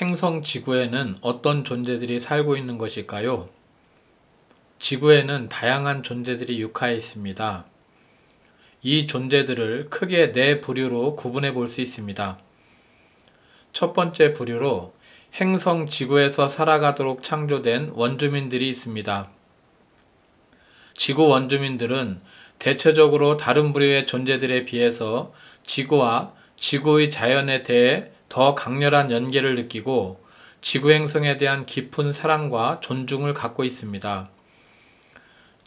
행성 지구에는 어떤 존재들이 살고 있는 것일까요? 지구에는 다양한 존재들이 육하에 있습니다. 이 존재들을 크게 네 부류로 구분해 볼 수 있습니다. 첫 번째 부류로 행성 지구에서 살아가도록 창조된 원주민들이 있습니다. 지구 원주민들은 대체적으로 다른 부류의 존재들에 비해서 지구와 지구의 자연에 대해 더 강렬한 연계를 느끼고 지구 행성에 대한 깊은 사랑과 존중을 갖고 있습니다.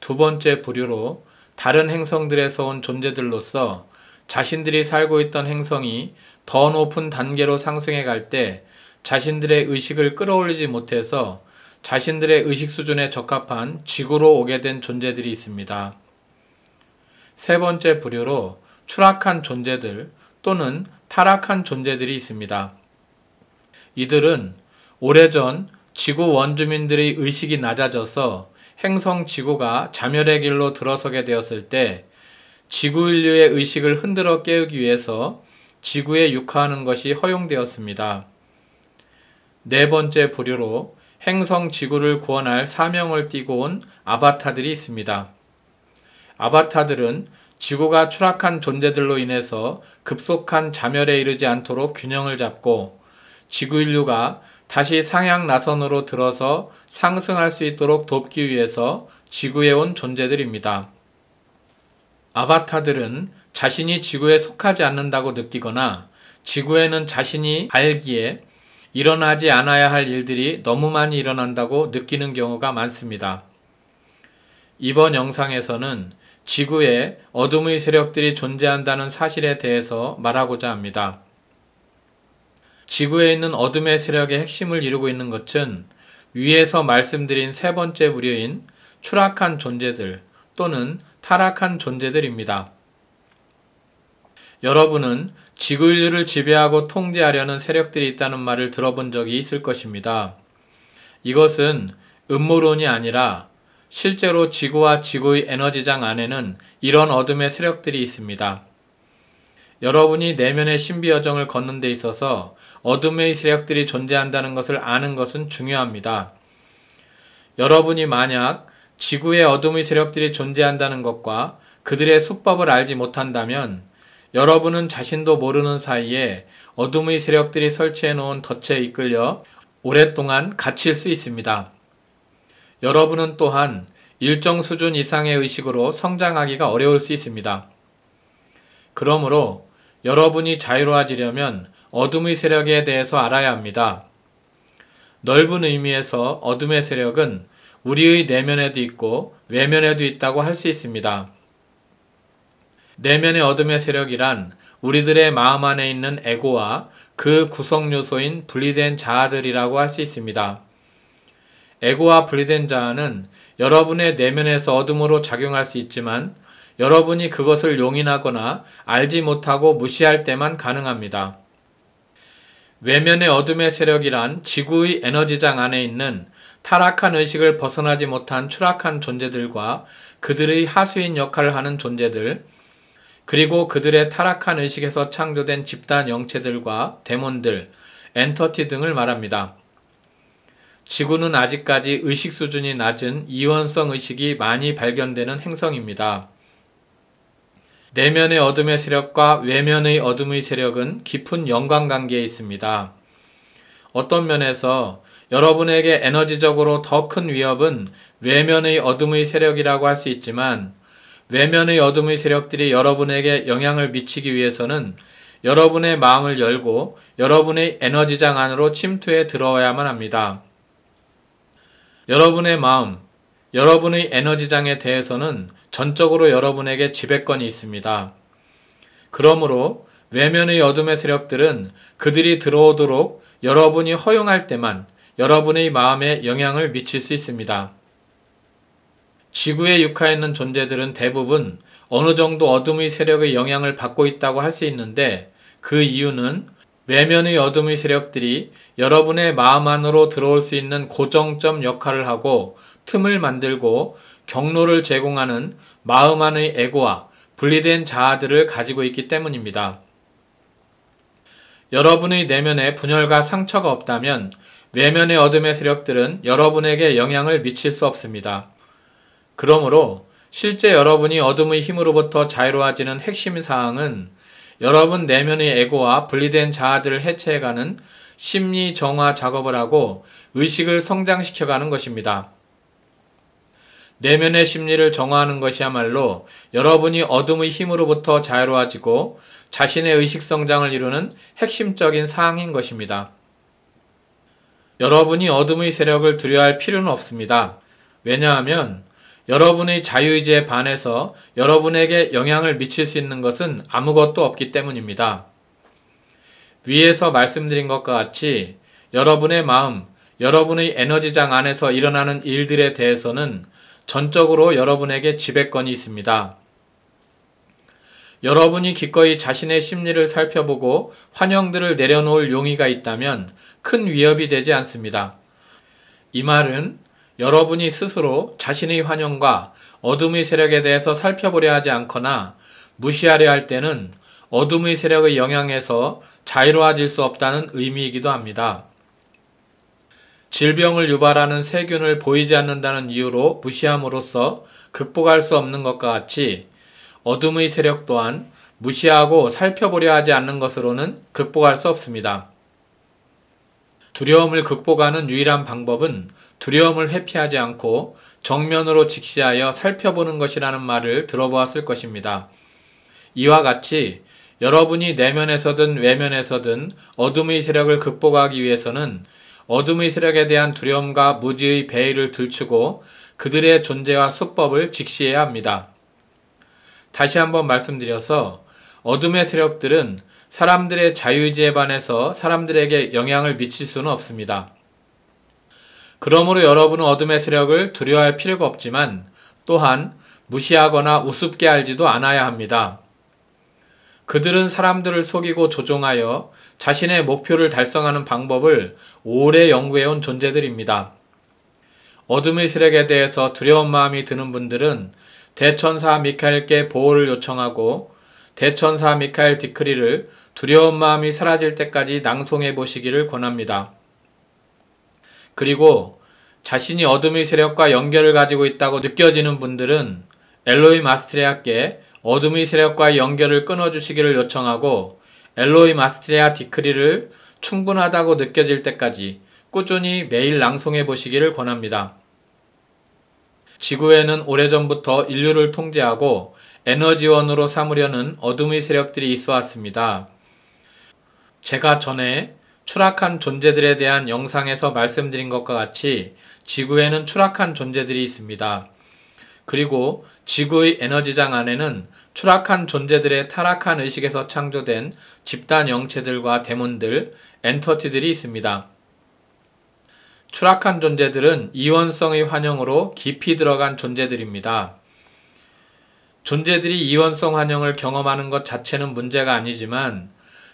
두 번째 부류로 다른 행성들에서 온 존재들로서 자신들이 살고 있던 행성이 더 높은 단계로 상승해 갈 때 자신들의 의식을 끌어올리지 못해서 자신들의 의식 수준에 적합한 지구로 오게 된 존재들이 있습니다. 세 번째 부류로 추락한 존재들 또는 타락한 존재들이 있습니다. 이들은 오래전 지구 원주민들의 의식이 낮아져서 행성 지구가 자멸의 길로 들어서게 되었을 때 지구 인류의 의식을 흔들어 깨우기 위해서 지구에 육하하는 것이 허용되었습니다. 네 번째 부류로 행성 지구를 구원할 사명을 띠고 온 아바타들이 있습니다. 아바타들은 지구가 추락한 존재들로 인해서 급속한 자멸에 이르지 않도록 균형을 잡고 지구 인류가 다시 상향 나선으로 들어서 상승할 수 있도록 돕기 위해서 지구에 온 존재들입니다. 아바타들은 자신이 지구에 속하지 않는다고 느끼거나 지구에는 자신이 알기에 일어나지 않아야 할 일들이 너무 많이 일어난다고 느끼는 경우가 많습니다. 이번 영상에서는 지구에 어둠의 세력들이 존재한다는 사실에 대해서 말하고자 합니다. 지구에 있는 어둠의 세력의 핵심을 이루고 있는 것은 위에서 말씀드린 세 번째 부류인 추락한 존재들 또는 타락한 존재들입니다. 여러분은 지구 인류를 지배하고 통제하려는 세력들이 있다는 말을 들어본 적이 있을 것입니다. 이것은 음모론이 아니라 실제로 지구와 지구의 에너지장 안에는 이런 어둠의 세력들이 있습니다. 여러분이 내면의 신비 여정을 걷는 데 있어서 어둠의 세력들이 존재한다는 것을 아는 것은 중요합니다. 여러분이 만약 지구에 어둠의 세력들이 존재한다는 것과 그들의 수법을 알지 못한다면 여러분은 자신도 모르는 사이에 어둠의 세력들이 설치해 놓은 덫에 이끌려 오랫동안 갇힐 수 있습니다. 여러분은 또한 일정 수준 이상의 의식으로 성장하기가 어려울 수 있습니다. 그러므로 여러분이 자유로워지려면 어둠의 세력에 대해서 알아야 합니다. 넓은 의미에서 어둠의 세력은 우리의 내면에도 있고 외면에도 있다고 할 수 있습니다. 내면의 어둠의 세력이란 우리들의 마음 안에 있는 에고와 그 구성 요소인 분리된 자아들이라고 할 수 있습니다. 에고와 분리된 자아는 여러분의 내면에서 어둠으로 작용할 수 있지만 여러분이 그것을 용인하거나 알지 못하고 무시할 때만 가능합니다. 외면의 어둠의 세력이란 지구의 에너지장 안에 있는 타락한 의식을 벗어나지 못한 추락한 존재들과 그들의 하수인 역할을 하는 존재들, 그리고 그들의 타락한 의식에서 창조된 집단 영체들과 데몬들, 엔터티 등을 말합니다. 지구는 아직까지 의식 수준이 낮은 이원성 의식이 많이 발견되는 행성입니다. 내면의 어둠의 세력과 외면의 어둠의 세력은 깊은 연관관계에 있습니다. 어떤 면에서 여러분에게 에너지적으로 더 큰 위협은 외면의 어둠의 세력이라고 할 수 있지만 외면의 어둠의 세력들이 여러분에게 영향을 미치기 위해서는 여러분의 마음을 열고 여러분의 에너지장 안으로 침투해 들어와야만 합니다. 여러분의 마음, 여러분의 에너지장에 대해서는 전적으로 여러분에게 지배권이 있습니다. 그러므로 외면의 어둠의 세력들은 그들이 들어오도록 여러분이 허용할 때만 여러분의 마음에 영향을 미칠 수 있습니다. 지구에 육하에 있는 존재들은 대부분 어느 정도 어둠의 세력의 영향을 받고 있다고 할 수 있는데 그 이유는 외면의 어둠의 세력들이 여러분의 마음 안으로 들어올 수 있는 고정점 역할을 하고 틈을 만들고 경로를 제공하는 마음 안의 에고와 분리된 자아들을 가지고 있기 때문입니다. 여러분의 내면에 분열과 상처가 없다면 외면의 어둠의 세력들은 여러분에게 영향을 미칠 수 없습니다. 그러므로 실제 여러분이 어둠의 힘으로부터 자유로워지는 핵심 사항은 여러분 내면의 에고와 분리된 자아들을 해체해가는 심리 정화 작업을 하고 의식을 성장시켜가는 것입니다. 내면의 심리를 정화하는 것이야말로 여러분이 어둠의 힘으로부터 자유로워지고 자신의 의식 성장을 이루는 핵심적인 사항인 것입니다. 여러분이 어둠의 세력을 두려워할 필요는 없습니다. 왜냐하면 여러분의 자유의지에 반해서 여러분에게 영향을 미칠 수 있는 것은 아무것도 없기 때문입니다. 위에서 말씀드린 것과 같이 여러분의 마음, 여러분의 에너지장 안에서 일어나는 일들에 대해서는 전적으로 여러분에게 지배권이 있습니다. 여러분이 기꺼이 자신의 심리를 살펴보고 환영들을 내려놓을 용의가 있다면 큰 위협이 되지 않습니다. 이 말은 여러분이 스스로 자신의 환영과 어둠의 세력에 대해서 살펴보려 하지 않거나 무시하려 할 때는 어둠의 세력의 영향에서 자유로워질 수 없다는 의미이기도 합니다. 질병을 유발하는 세균을 보이지 않는다는 이유로 무시함으로써 극복할 수 없는 것과 같이 어둠의 세력 또한 무시하고 살펴보려 하지 않는 것으로는 극복할 수 없습니다. 두려움을 극복하는 유일한 방법은 두려움을 회피하지 않고 정면으로 직시하여 살펴보는 것이라는 말을 들어보았을 것입니다. 이와 같이 여러분이 내면에서든 외면에서든 어둠의 세력을 극복하기 위해서는 어둠의 세력에 대한 두려움과 무지의 배의를 들추고 그들의 존재와 수법을 직시해야 합니다. 다시 한번 말씀드려서 어둠의 세력들은 사람들의 자유의지에 반해서 사람들에게 영향을 미칠 수는 없습니다. 그러므로 여러분은 어둠의 세력을 두려워할 필요가 없지만 또한 무시하거나 우습게 알지도 않아야 합니다. 그들은 사람들을 속이고 조종하여 자신의 목표를 달성하는 방법을 오래 연구해온 존재들입니다. 어둠의 세력에 대해서 두려운 마음이 드는 분들은 대천사 미카엘께 보호를 요청하고 대천사 미카엘 디크리를 두려운 마음이 사라질 때까지 낭송해 보시기를 권합니다. 그리고 자신이 어둠의 세력과 연결을 가지고 있다고 느껴지는 분들은 엘로이 마스트레아께 어둠의 세력과의 연결을 끊어주시기를 요청하고 엘로이 마스트레아 디크리를 충분하다고 느껴질 때까지 꾸준히 매일 낭송해 보시기를 권합니다. 지구에는 오래전부터 인류를 통제하고 에너지원으로 삼으려는 어둠의 세력들이 있어 왔습니다. 제가 전에 추락한 존재들에 대한 영상에서 말씀드린 것과 같이 지구에는 추락한 존재들이 있습니다. 그리고 지구의 에너지장 안에는 추락한 존재들의 타락한 의식에서 창조된 집단 영체들과 데몬들, 엔터티들이 있습니다. 추락한 존재들은 이원성의 환영으로 깊이 들어간 존재들입니다. 존재들이 이원성 환영을 경험하는 것 자체는 문제가 아니지만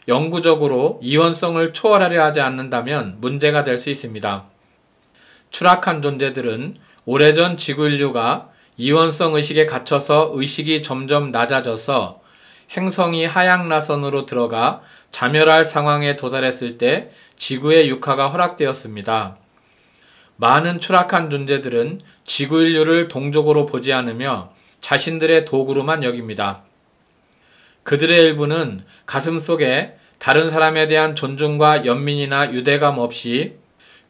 영구적으로 이원성을 초월하려 하지 않는다면 문제가 될 수 있습니다. 추락한 존재들은 오래전 지구 인류가 이원성 의식에 갇혀서 의식이 점점 낮아져서 행성이 하향나선으로 들어가 자멸할 상황에 도달했을 때 지구의 육화가 허락되었습니다. 많은 추락한 존재들은 지구 인류를 동족으로 보지 않으며 자신들의 도구로만 여깁니다. 그들의 일부는 가슴속에 다른 사람에 대한 존중과 연민이나 유대감 없이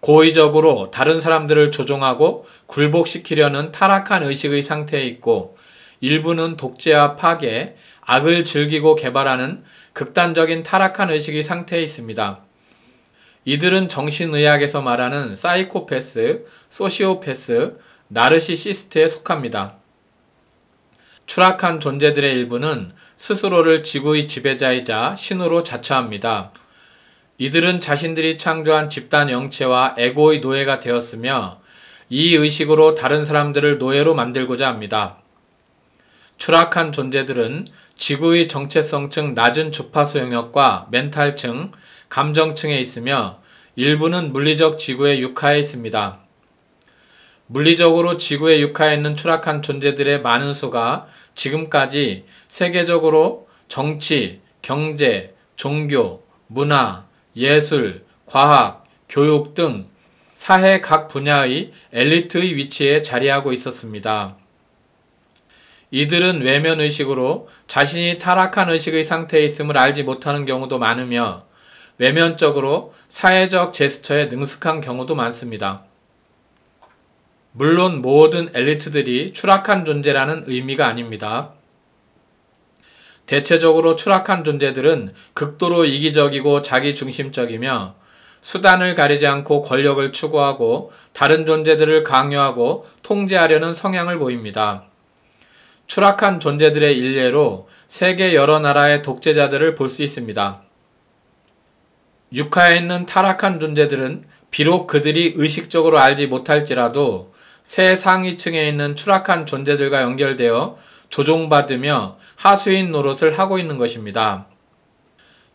고의적으로 다른 사람들을 조종하고 굴복시키려는 타락한 의식의 상태에 있고, 일부는 독재와 파괴, 악을 즐기고 개발하는 극단적인 타락한 의식의 상태에 있습니다. 이들은 정신의학에서 말하는 사이코패스, 소시오패스, 나르시시스트에 속합니다. 추락한 존재들의 일부는 스스로를 지구의 지배자이자 신으로 자처합니다. 이들은 자신들이 창조한 집단 영체와 에고의 노예가 되었으며 이 의식으로 다른 사람들을 노예로 만들고자 합니다. 추락한 존재들은 지구의 정체성층 낮은 주파수 영역과 멘탈층, 감정층에 있으며 일부는 물리적 지구의 육하에 있습니다. 물리적으로 지구의 육하에 있는 추락한 존재들의 많은 수가 지금까지 세계적으로 정치, 경제, 종교, 문화, 예술, 과학, 교육 등 사회 각 분야의 엘리트의 위치에 자리하고 있었습니다. 이들은 외면의식으로 자신이 타락한 의식의 상태에 있음을 알지 못하는 경우도 많으며 외면적으로 사회적 제스처에 능숙한 경우도 많습니다. 물론 모든 엘리트들이 추락한 존재라는 의미가 아닙니다. 대체적으로 추락한 존재들은 극도로 이기적이고 자기중심적이며 수단을 가리지 않고 권력을 추구하고 다른 존재들을 강요하고 통제하려는 성향을 보입니다. 추락한 존재들의 일례로 세계 여러 나라의 독재자들을 볼 수 있습니다. 육하에 있는 타락한 존재들은 비록 그들이 의식적으로 알지 못할지라도 새 상위층에 있는 추락한 존재들과 연결되어 조종받으며 하수인 노릇을 하고 있는 것입니다.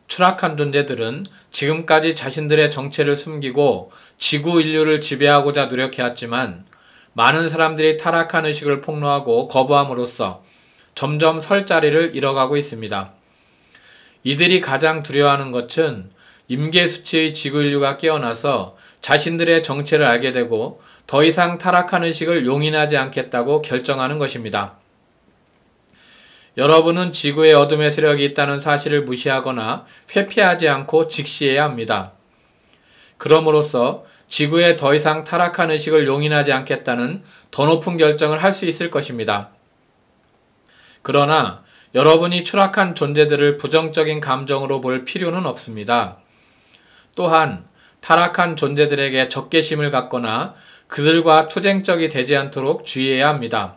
추락한 존재들은 지금까지 자신들의 정체를 숨기고 지구 인류를 지배하고자 노력해왔지만 많은 사람들이 타락한 의식을 폭로하고 거부함으로써 점점 설 자리를 잃어가고 있습니다. 이들이 가장 두려워하는 것은 임계 수치의 지구 인류가 깨어나서 자신들의 정체를 알게 되고 더 이상 타락한 의식을 용인하지 않겠다고 결정하는 것입니다. 여러분은 지구에 어둠의 세력이 있다는 사실을 무시하거나 회피하지 않고 직시해야 합니다. 그럼으로써 지구에 더 이상 타락한 의식을 용인하지 않겠다는 더 높은 결정을 할 수 있을 것입니다. 그러나 여러분이 추락한 존재들을 부정적인 감정으로 볼 필요는 없습니다. 또한 타락한 존재들에게 적개심을 갖거나 그들과 투쟁적이 되지 않도록 주의해야 합니다.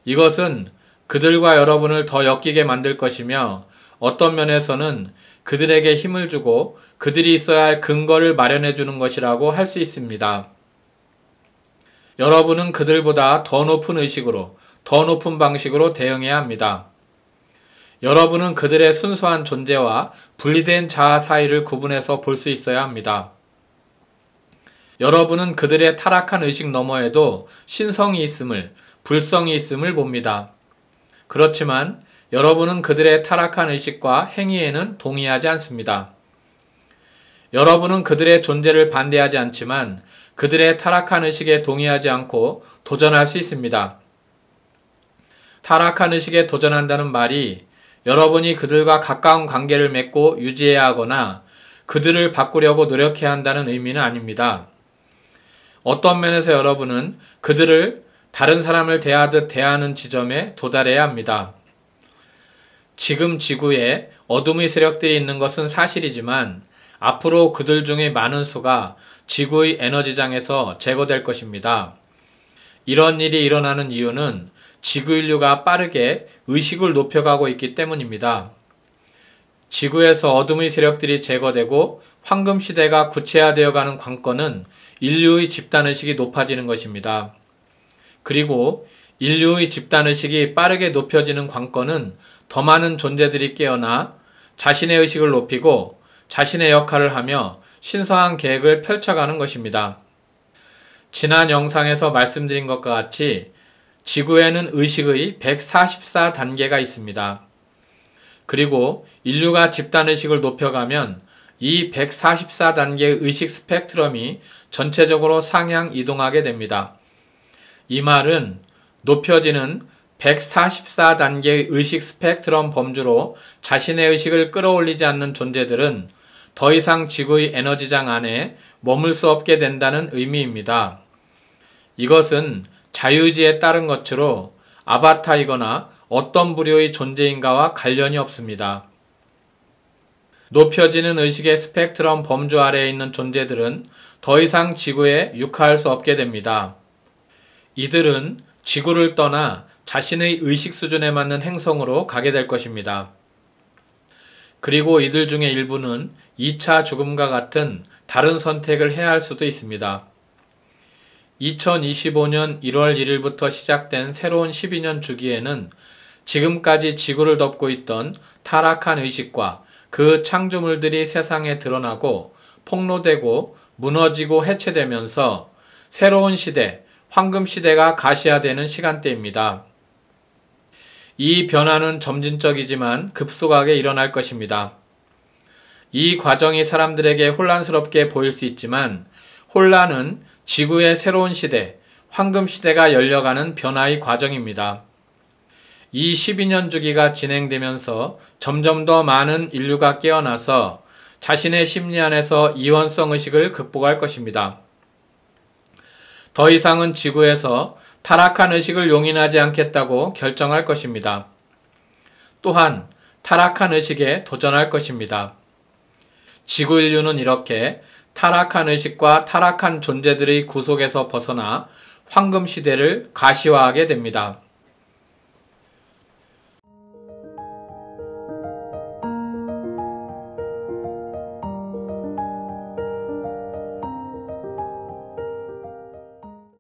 이것은 그들과 여러분을 더 엮이게 만들 것이며 어떤 면에서는 그들에게 힘을 주고 그들이 있어야 할 근거를 마련해 주는 것이라고 할 수 있습니다. 여러분은 그들보다 더 높은 의식으로, 더 높은 방식으로 대응해야 합니다. 여러분은 그들의 순수한 존재와 분리된 자아 사이를 구분해서 볼 수 있어야 합니다. 여러분은 그들의 타락한 의식 너머에도 신성이 있음을, 불성이 있음을 봅니다. 그렇지만 여러분은 그들의 타락한 의식과 행위에는 동의하지 않습니다. 여러분은 그들의 존재를 반대하지 않지만 그들의 타락한 의식에 동의하지 않고 도전할 수 있습니다. 타락한 의식에 도전한다는 말이 여러분이 그들과 가까운 관계를 맺고 유지해야 하거나 그들을 바꾸려고 노력해야 한다는 의미는 아닙니다. 어떤 면에서 여러분은 그들을 다른 사람을 대하듯 대하는 지점에 도달해야 합니다. 지금 지구에 어둠의 세력들이 있는 것은 사실이지만 앞으로 그들 중에 많은 수가 지구의 에너지장에서 제거될 것입니다. 이런 일이 일어나는 이유는 지구 인류가 빠르게 의식을 높여가고 있기 때문입니다. 지구에서 어둠의 세력들이 제거되고 황금시대가 구체화되어가는 관건은 인류의 집단의식이 높아지는 것입니다. 그리고 인류의 집단의식이 빠르게 높여지는 관건은 더 많은 존재들이 깨어나 자신의 의식을 높이고 자신의 역할을 하며 신성한 계획을 펼쳐가는 것입니다. 지난 영상에서 말씀드린 것과 같이 지구에는 의식의 144단계가 있습니다. 그리고 인류가 집단의식을 높여가면 이 144단계의 의식 스펙트럼이 전체적으로 상향 이동하게 됩니다. 이 말은 높여지는 144단계의 의식 스펙트럼 범주로 자신의 의식을 끌어올리지 않는 존재들은 더 이상 지구의 에너지장 안에 머물 수 없게 된다는 의미입니다. 이것은 자유의지에 따른 것으로 아바타이거나 어떤 부류의 존재인가와 관련이 없습니다. 높여지는 의식의 스펙트럼 범주 아래에 있는 존재들은 더 이상 지구에 육화할 수 없게 됩니다. 이들은 지구를 떠나 자신의 의식 수준에 맞는 행성으로 가게 될 것입니다. 그리고 이들 중에 일부는 2차 죽음과 같은 다른 선택을 해야 할 수도 있습니다. 2025년 1월 1일부터 시작된 새로운 12년 주기에는 지금까지 지구를 덮고 있던 타락한 의식과 그 창조물들이 세상에 드러나고 폭로되고 무너지고 해체되면서 새로운 시대, 황금시대가 가시화되는 시간대입니다. 이 변화는 점진적이지만 급속하게 일어날 것입니다. 이 과정이 사람들에게 혼란스럽게 보일 수 있지만 혼란은 지구의 새로운 시대, 황금 시대가 열려가는 변화의 과정입니다. 이 12년 주기가 진행되면서 점점 더 많은 인류가 깨어나서 자신의 심리 안에서 이원성 의식을 극복할 것입니다. 더 이상은 지구에서 타락한 의식을 용인하지 않겠다고 결정할 것입니다. 또한 타락한 의식에 도전할 것입니다. 지구 인류는 이렇게 타락한 의식과 타락한 존재들의 구속에서 벗어나 황금 시대를 가시화하게 됩니다.